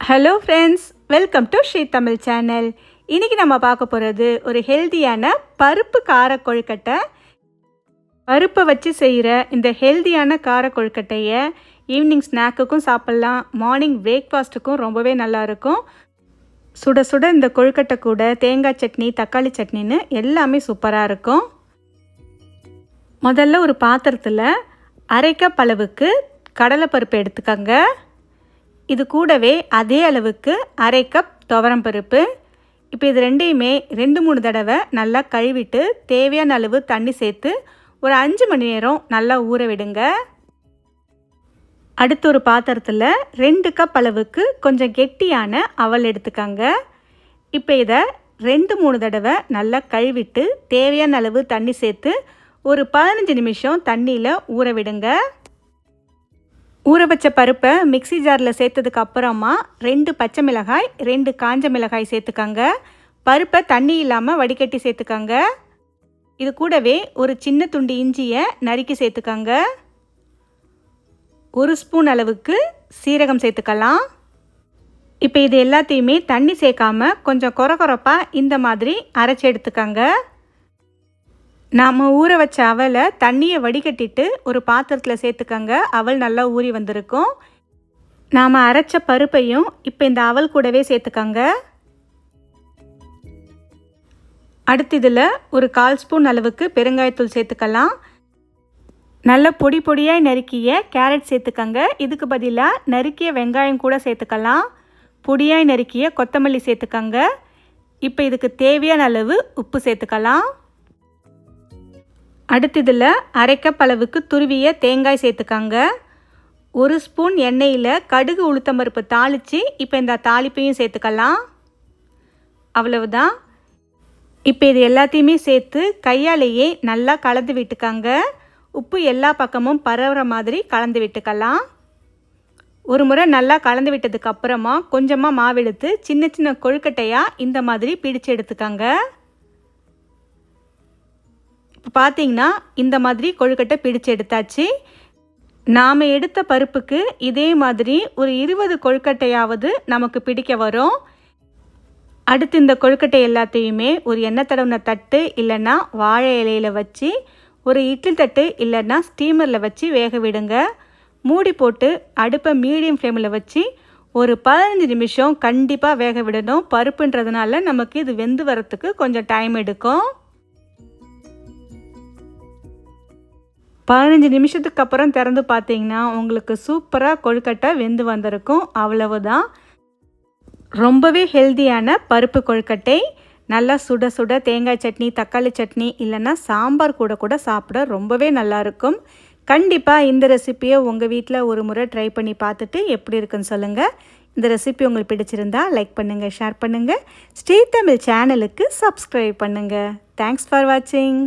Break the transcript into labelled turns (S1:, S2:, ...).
S1: Hello friends, welcome to Sri Tamil channel. இன்றைக்கி நம்ம பார்க்க போகிறது ஒரு ஹெல்த்தியான பருப்பு கார கொழுக்கட்டை. பருப்பை வச்சு செய்கிற இந்த ஹெல்த்தியான கார கொழுக்கட்டையை ஈவினிங் ஸ்நாக்குக்கும் சாப்பிட்லாம், மார்னிங் பிரேக்ஃபாஸ்ட்டுக்கும் ரொம்பவே நல்லாயிருக்கும். சுட சுட இந்த கொழுக்கட்டை கூட தேங்காய் சட்னி, தக்காளி சட்னின்னு எல்லாமே சூப்பராக இருக்கும். முதல்ல ஒரு பாத்திரத்தில் அரை கப் அளவுக்கு கடலைப்பருப்பு எடுத்துக்கோங்க. இது கூடவே அதே அளவுக்கு அரை கப் துவரம்பருப்பு. இப்போ இது ரெண்டையுமே 2-3 தடவை நல்லா கழுவிட்டு தேவையான அளவு தண்ணி சேர்த்து ஒரு 5 மணி நேரம் நல்லா ஊற விடுங்க. அடுத்து ஒரு பாத்திரத்தில் 2 கப் அளவுக்கு கொஞ்சம் கெட்டியான அவல் எடுத்துக்கோங்க. இப்போ இதை 2-3 தடவை நல்லா கழுவிட்டு தேவையான அளவு தண்ணி சேர்த்து ஒரு 15 நிமிஷம் தண்ணியில் ஊற விடுங்க. ஊற வச்ச பருப்பை மிக்சி ஜாரில் சேர்த்ததுக்கு அப்புறமா 2 பச்சை மிளகாய், 2 காஞ்ச மிளகாய் சேர்த்துக்கோங்க. பருப்பை தண்ணி இல்லாமல் வடிகட்டி சேர்த்துக்கோங்க. இது கூடவே ஒரு சின்ன துண்டு இஞ்சியை நறுக்கி சேர்த்துக்கோங்க. 1 ஸ்பூன் அளவுக்கு சீரகம் சேர்த்துக்கலாம். இப்போ இது எல்லாத்தையுமே தண்ணி சேர்க்காம கொஞ்சம் கொரகொரப்பாக இந்த மாதிரி அரைச்சி எடுத்துக்கோங்க. நாம் ஊற வச்ச அவலை தண்ணியை வடிகட்டிட்டு ஒரு பாத்திரத்தில் சேர்த்துக்கோங்க. அவல் நல்லா ஊறி வந்திருக்கும். நாம் அரைச்ச பருப்பையும் இப்போ இந்த அவல் கூடவே சேர்த்துக்கோங்க. அடுத்து இதில் ஒரு 1/4 ஸ்பூன் அளவுக்கு பெருங்காயத்தூள் சேர்த்துக்கலாம். நல்ல பொடி பொடியாக நறுக்கிய கேரட் சேர்த்துக்கோங்க. இதுக்கு பதிலாக நறுக்கிய வெங்காயம் கூட சேர்த்துக்கலாம். பொடியாய் நறுக்கிய கொத்தமல்லி சேர்த்துக்கோங்க. இப்போ இதுக்கு தேவையான அளவு உப்பு சேர்த்துக்கலாம். அடுத்து இதில் அரை கப் அளவுக்கு துருவிய தேங்காய் சேர்த்துக்கோங்க. 1 ஸ்பூன் எண்ணெயில் கடுகு உளுத்தம்பருப்பு தாளித்து இப்போ இந்த தாளிப்பையும் சேர்த்துக்கலாம். அவ்வளவுதான். இப்போ இது எல்லாத்தையுமே சேர்த்து கையாலேயே நல்லா கலந்து விட்டுக்கோங்க. உப்பு எல்லா பக்கமும் பரவுற மாதிரி கலந்து விட்டுக்கலாம். ஒரு முறை நல்லா கலந்து விட்டதுக்கு அப்புறமா கொஞ்சமாக மாவெடுத்து சின்ன சின்ன கொழுக்கட்டையாக இந்த மாதிரி பிடிச்சு எடுத்துக்கோங்க. இப்போ பார்த்தீங்கன்னா இந்த மாதிரி கொழுக்கட்டை பிடிச்சு எடுத்தாச்சு. நாம் எடுத்த பருப்புக்கு இதே மாதிரி ஒரு 20 கொழுக்கட்டையாவது நமக்கு பிடிக்க வரும். அடுத்து இந்த கொழுக்கட்டை எல்லாத்தையுமே ஒரு எண்ணெய் தடவின தட்டு இல்லைன்னா வாழை இலையில் வச்சு ஒரு இட்லி தட்டு இல்லைன்னா ஸ்டீமரில் வச்சு வேக விடுங்க. மூடி போட்டு அடுப்பை மீடியம் ஃப்ளேமில் வச்சு ஒரு 15 நிமிஷம் கண்டிப்பாக வேக விடணும். பருப்புன்றதுனால நமக்கு இது வெந்து வரத்துக்கு கொஞ்சம் டைம் எடுக்கும். 15 நிமிஷத்துக்கு அப்புறம் திறந்து பார்த்தீங்கன்னா உங்களுக்கு சூப்பராக கொழுக்கட்டை வெந்து வந்திருக்கும். அவ்வளவுதான். ரொம்பவே ஹெல்த்தியான பருப்பு கொழுக்கட்டை. நல்லா சுட சுட தேங்காய் சட்னி, தக்காளி சட்னி இல்லைன்னா சாம்பார் கூட சாப்பிட ரொம்பவே நல்லாயிருக்கும். கண்டிப்பாக இந்த ரெசிப்பியை உங்கள் வீட்டில் ஒரு முறை ட்ரை பண்ணி பார்த்துட்டு எப்படி இருக்குன்னு சொல்லுங்கள். இந்த ரெசிபி உங்களுக்கு பிடிச்சிருந்தா லைக் பண்ணுங்கள், ஷேர் பண்ணுங்கள். ஸ்ரீ தமிழ் சேனலுக்கு சப்ஸ்கிரைப் பண்ணுங்கள். தேங்க்ஸ் ஃபார் வாட்சிங்.